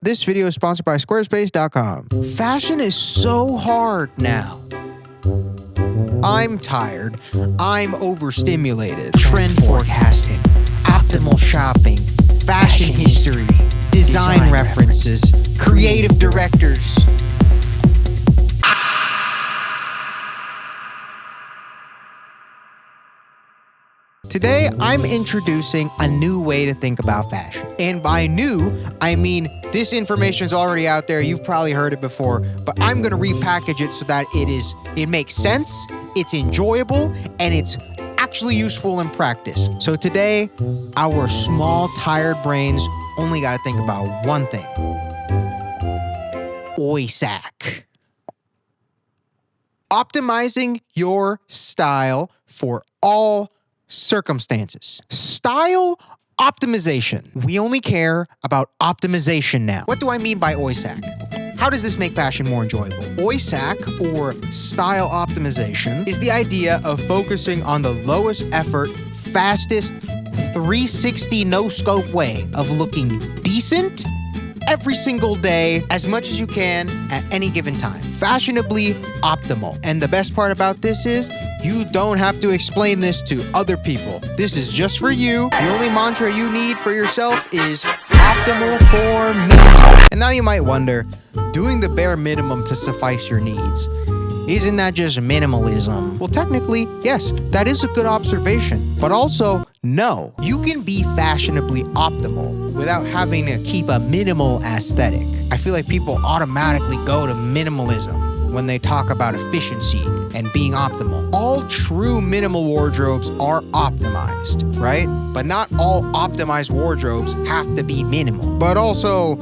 This video is sponsored by Squarespace.com. Fashion is so hard now. I'm tired. I'm overstimulated. Trend forecasting, optimal shopping, fashion history, design references, creative directors. Today, I'm introducing a new way to think about fashion. And by new, I mean this information is already out there. You've probably heard it before, but I'm going to repackage it so that it makes sense, it's enjoyable, and it's actually useful in practice. So today, our small, tired brains only got to think about one thing. OISAC. Optimizing your style for all circumstances. Style optimization. We only care about optimization now. What do I mean by OISAC? How does this make fashion more enjoyable? OISAC, or style optimization, is the idea of focusing on the lowest effort, fastest, 360 no-scope way of looking decent every single day, as much as you can at any given time. Fashionably optimal. And the best part about this is you don't have to explain this to other people. This is just for you. The only mantra you need for yourself is optimal for me. And now you might wonder, doing the bare minimum to suffice your needs, isn't that just minimalism? Well, technically, yes, that is a good observation. But also, no. You can be fashionably optimal without having to keep a minimal aesthetic. I feel like people automatically go to minimalism when they talk about efficiency and being optimal. All true minimal wardrobes are optimized, right? But not all optimized wardrobes have to be minimal. But also,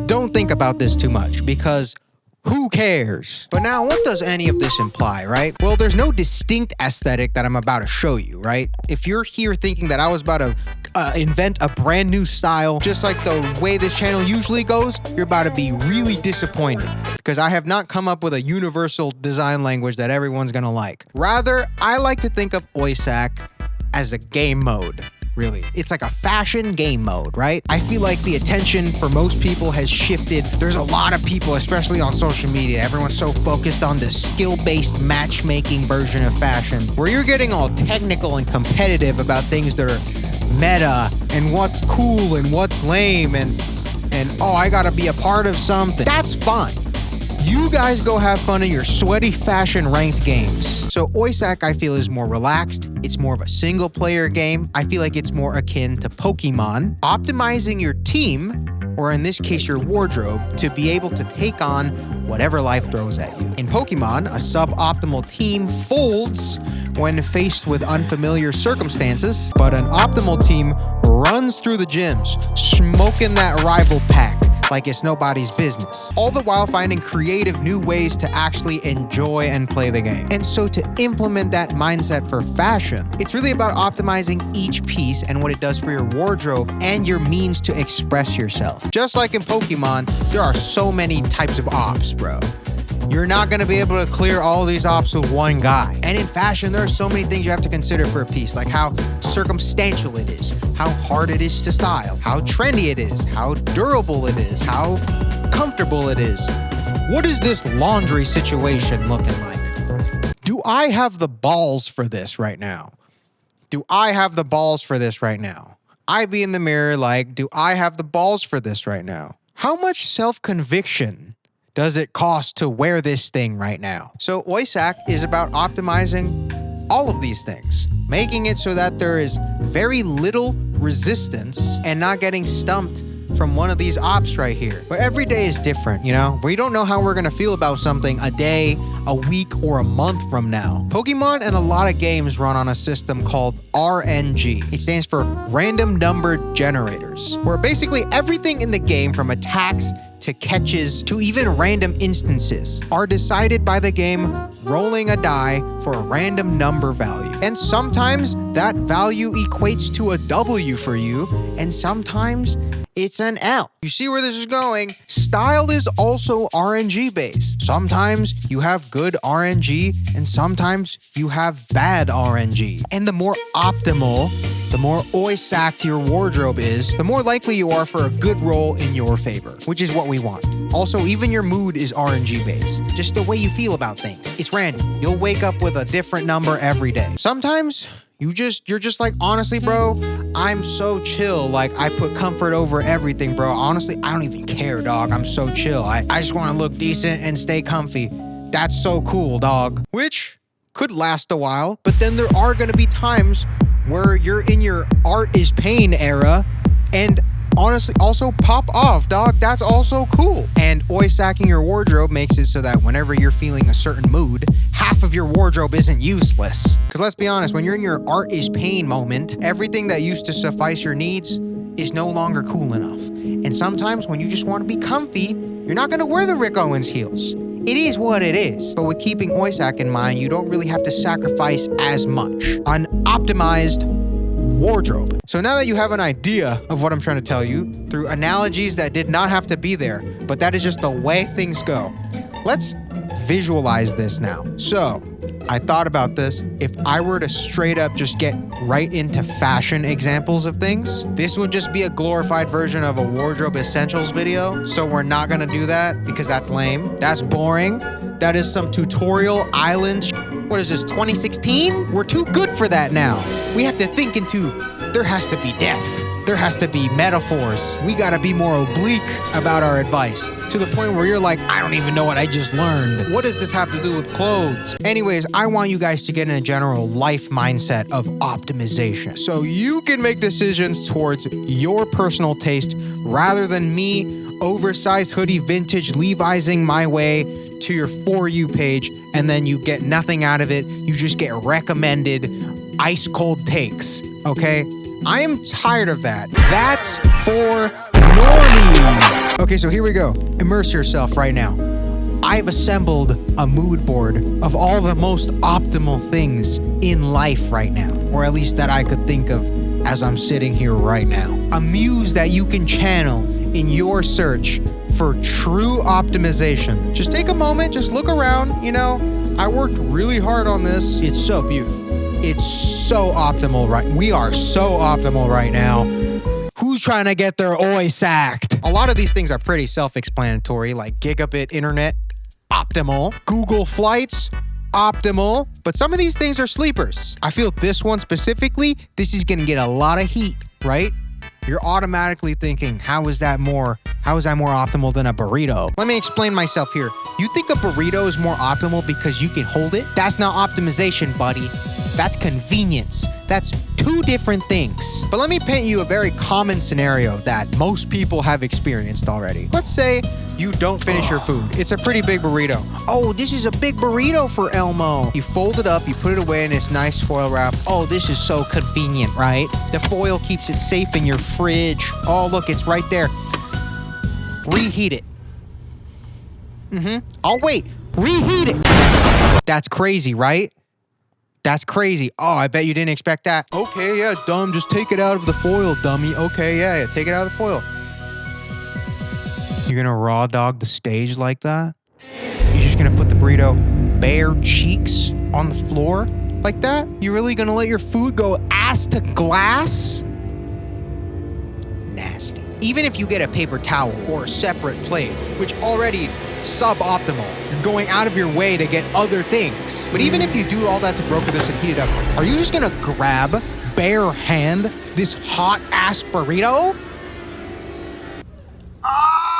don't think about this too much, because who cares? But now, what does any of this imply, right? Well, there's no distinct aesthetic that I'm about to show you, right? If you're here thinking that I was about to invent a brand new style, just like the way this channel usually goes, you're about to be really disappointed, because I have not come up with a universal design language that everyone's gonna like. Rather, I like to think of OISAC as a game mode. Really. It's like a fashion game mode, right? I feel like the attention for most people has shifted. There's a lot of people, especially on social media, everyone's so focused on the skill-based matchmaking version of fashion, where you're getting all technical and competitive about things that are meta and what's cool and what's lame and oh, I gotta be a part of something. That's fine. You guys go have fun in your sweaty fashion ranked games. So OISAC, I feel, is more relaxed. It's more of a single player game. I feel like it's more akin to Pokemon. Optimizing your team, or in this case your wardrobe, to be able to take on whatever life throws at you. In Pokemon, a suboptimal team folds when faced with unfamiliar circumstances, but an optimal team runs through the gyms, smoking that rival pack like it's nobody's business, all the while finding creative new ways to actually enjoy and play the game. And so to implement that mindset for fashion, it's really about optimizing each piece and what it does for your wardrobe and your means to express yourself. Just like in Pokemon, there are so many types of ops, bro. You're not gonna be able to clear all these ops with one guy. And in fashion, there are so many things you have to consider for a piece, like how circumstantial it is, how hard it is to style, how trendy it is, how durable it is, how comfortable it is. What is this laundry situation looking like? Do I have the balls for this right now? Do I have the balls for this right now? I be in the mirror like, do I have the balls for this right now? How much self-conviction does it cost to wear this thing right now? So OISAC is about optimizing all of these things, making it so that there is very little resistance and not getting stumped from one of these ops right here. But every day is different, you know? We don't know how we're gonna feel about something a day, a week, or a month from now. Pokemon and a lot of games run on a system called RNG. It stands for Random Number Generators, where basically everything in the game, from attacks to catches to even random instances, are decided by the game rolling a die for a random number value. And sometimes that value equates to a W for you, and sometimes it's an L. You see where this is going? Style is also RNG based. Sometimes you have good RNG and sometimes you have bad RNG. And the more optimal the more oi-sacked your wardrobe is, the more likely you are for a good roll in your favor, which is what we want. Also, even your mood is RNG based. Just the way you feel about things. It's random. You'll wake up with a different number every day. Sometimes you're just like, honestly, bro, I'm so chill. Like, I put comfort over everything, bro. Honestly, I don't even care, dog. I'm so chill. I just want to look decent and stay comfy. That's so cool, dog. Which could last a while, but then there are gonna be times where you're in your art is pain era and honestly also pop off, dog. That's also cool. And oi-sacking your wardrobe makes it so that whenever you're feeling a certain mood, half of your wardrobe isn't useless. Because let's be honest, when you're in your art is pain moment, everything that used to suffice your needs is no longer cool enough. And sometimes when you just want to be comfy, you're not gonna wear the Rick Owens heels. It is what it is. But with keeping oi-sack in mind, you don't really have to sacrifice as much. An optimized wardrobe. So now that you have an idea of what I'm trying to tell you, through analogies that did not have to be there, but that is just the way things go, let's visualize this now. So, I thought about this. If I were to straight up just get right into fashion examples of things, this would just be a glorified version of a wardrobe essentials video. So we're not gonna do that because that's lame. That's boring. That is some tutorial island What is this, 2016? We're too good for that now. We have to think into, there has to be depth. There has to be metaphors. We gotta be more oblique about our advice, to the point where you're like, I don't even know what I just learned. What does this have to do with clothes? Anyways, I want you guys to get in a general life mindset of optimization, so you can make decisions towards your personal taste rather than me oversized hoodie vintage Levi'sing my way to your For You page, and then you get nothing out of it. You just get recommended ice cold takes, okay? I am tired of that. That's for normies. Okay, so here we go. Immerse yourself right now. I've assembled a mood board of all the most optimal things in life right now, or at least that I could think of as I'm sitting here right now. A muse that you can channel in your search for true optimization. Just take a moment, just look around. You know, I worked really hard on this. It's so beautiful. It's so optimal, right? We are so optimal right now. Who's trying to get their oi sacked? A lot of these things are pretty self-explanatory, like gigabit internet, optimal. Google Flights, optimal. But some of these things are sleepers. I feel this one specifically, this is gonna get a lot of heat, right? You're automatically thinking, how is that more optimal than a burrito? Let me explain myself here. You think a burrito is more optimal because you can hold it? That's not optimization, buddy. That's convenience. That's two different things. But let me paint you a very common scenario that most people have experienced already. Let's say you don't finish your food. It's a pretty big burrito. Oh, this is a big burrito for lmao. You fold it up, you put it away in its nice foil wrap. Oh, this is so convenient, right? The foil keeps it safe in your fridge. Oh, look, it's right there. Reheat it. I'll wait. Reheat it. That's crazy, right? That's crazy. Oh, I bet you didn't expect that. Okay, yeah, dumb. Just take it out of the foil, dummy. Okay, yeah, take it out of the foil. You're gonna raw dog the stage like that? You're just gonna put the burrito bare cheeks on the floor like that? You really gonna let your food go ass to glass? Nasty. Even if you get a paper towel or a separate plate, which already suboptimal. You're going out of your way to get other things. But even if you do all that to broker this and heat it up, are you just gonna grab, bare hand, this hot ass burrito?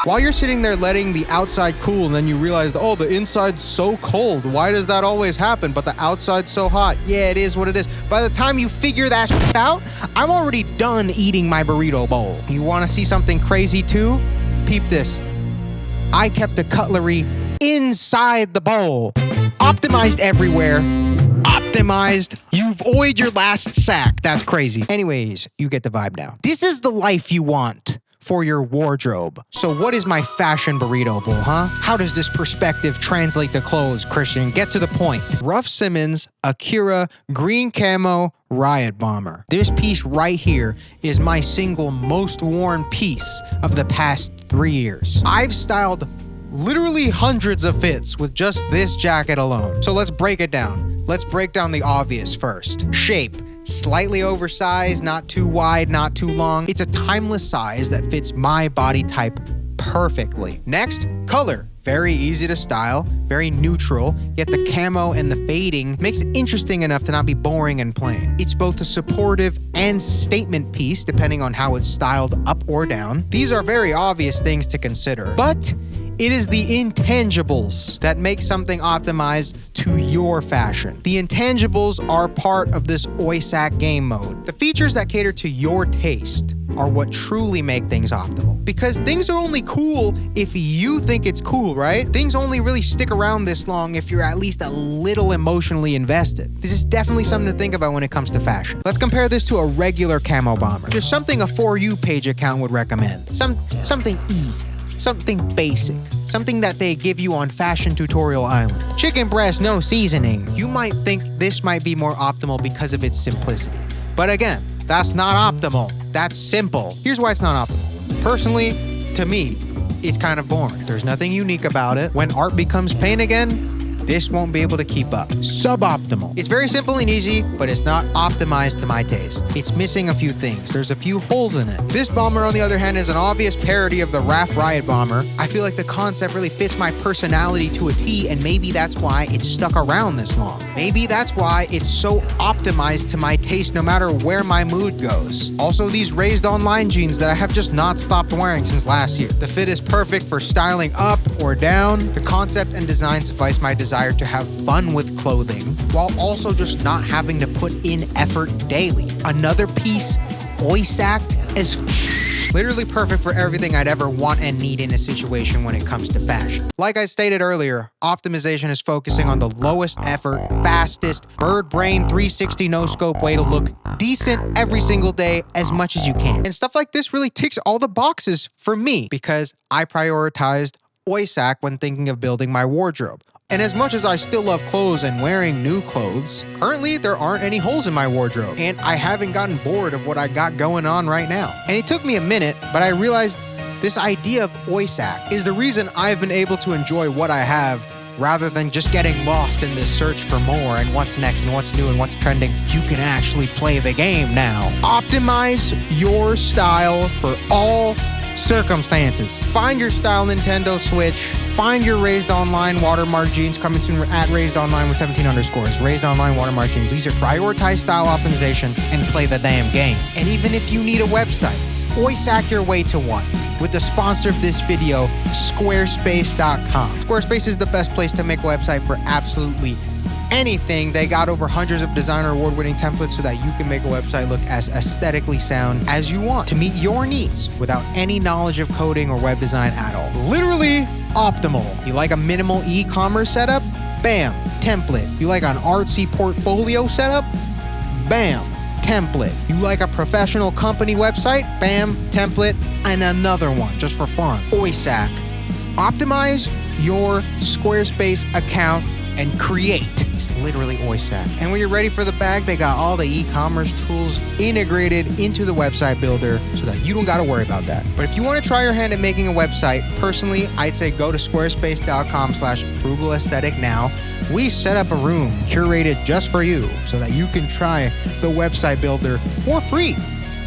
While you're sitting there letting the outside cool, and then you realize, oh, the inside's so cold. Why does that always happen? But the outside's so hot. Yeah, it is what it is. By the time you figure that shit out, I'm already done eating my burrito bowl. You wanna see something crazy too? Peep this. I kept the cutlery inside the bowl. Optimized everywhere. Optimized. You've oiled your last sack. That's crazy. Anyways, you get the vibe now. This is the life you want for your wardrobe. So what is my fashion burrito bowl, huh? How does this perspective translate to clothes, Christian? Get to the point. Ruff Simons, Akira, green camo, Riot Bomber. This piece right here is my single most worn piece of the past 3 years. I've styled literally hundreds of fits with just this jacket alone. So let's break it down. Let's break down the obvious first. Shape. Slightly oversized, not too wide, not too long. It's a timeless size that fits my body type perfectly. Next, color. Very easy to style, very neutral, yet the camo and the fading makes it interesting enough to not be boring and plain. It's both a supportive and statement piece, depending on how it's styled up or down. These are very obvious things to consider, but it is the intangibles that make something optimized to your fashion. The intangibles are part of this OISAC game mode. The features that cater to your taste are what truly make things optimal. Because things are only cool if you think it's cool, right? Things only really stick around this long if you're at least a little emotionally invested. This is definitely something to think about when it comes to fashion. Let's compare this to a regular camo bomber. Just something a For You page account would recommend. Something easy. Something basic. Something that they give you on Fashion Tutorial Island. Chicken breast, no seasoning. You might think this might be more optimal because of its simplicity. But again, that's not optimal. That's simple. Here's why it's not optimal. Personally, to me, it's kind of boring. There's nothing unique about it. When art becomes pain again, this won't be able to keep up. Suboptimal. It's very simple and easy, but it's not optimized to my taste. It's missing a few things. There's a few holes in it. This bomber, on the other hand, is an obvious parody of the RAF Riot bomber. I feel like the concept really fits my personality to a T, and maybe that's why it's stuck around this long. Maybe that's why it's so optimized to my taste no matter where my mood goes. Also, these raised online jeans that I have just not stopped wearing since last year. The fit is perfect for styling up or down. The concept and design suffice my desire to have fun with clothing while also just not having to put in effort daily. Another piece, OISAC, is literally perfect for everything I'd ever want and need in a situation when it comes to fashion. Like I stated earlier, optimization is focusing on the lowest effort, fastest, bird brain 360 no scope way to look decent every single day as much as you can. And stuff like this really ticks all the boxes for me because I prioritized OISAC when thinking of building my wardrobe. And as much as I still love clothes and wearing new clothes, currently there aren't any holes in my wardrobe, and I haven't gotten bored of what I got going on right now. And it took me a minute, but I realized this idea of OISAC is the reason I've been able to enjoy what I have rather than just getting lost in this search for more and what's next and what's new and what's trending. You can actually play the game now. Optimize your style for all circumstances. Find your style Nintendo Switch. Find your Raised Online watermark jeans, coming soon at Raised Online with 17 underscores. Raised Online watermark jeans. These are prioritized style optimization and play the damn game. And even if you need a website, OISAC your way to one with the sponsor of this video, Squarespace.com. Squarespace is the best place to make a website for absolutely anything. They got over hundreds of designer award-winning templates so that you can make a website look as aesthetically sound as you want to meet your needs without any knowledge of coding or web design at all. Literally optimal. You like a minimal e-commerce setup? Bam, template. You like an artsy portfolio setup? Bam, template. You like a professional company website? Bam, template, and another one just for fun. OISAC. Optimize your Squarespace account and create. It's literally OISAC. And when you're ready for the bag, they got all the e-commerce tools integrated into the website builder so that you don't got to worry about that. But if you want to try your hand at making a website, personally, I'd say go to squarespace.com/frugalaesthetic now. We set up a room curated just for you so that you can try the website builder for free.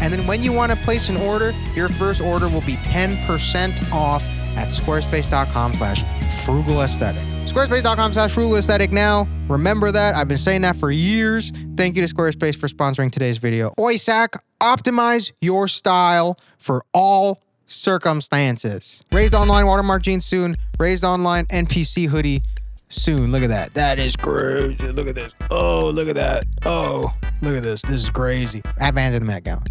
And then when you want to place an order, your first order will be 10% off at squarespace.com/frugalaesthetic. Squarespace.com/frugalaesthetic now. Remember that. I've been saying that for years. Thank you to Squarespace for sponsoring today's video. OISAC, optimize your style for all circumstances. Raised Online watermark jeans soon. Raised Online NPC hoodie soon. Look at that. That is crazy. Look at this. Oh, look at that. Oh, look at this. This is crazy. At Vans in the Met gown.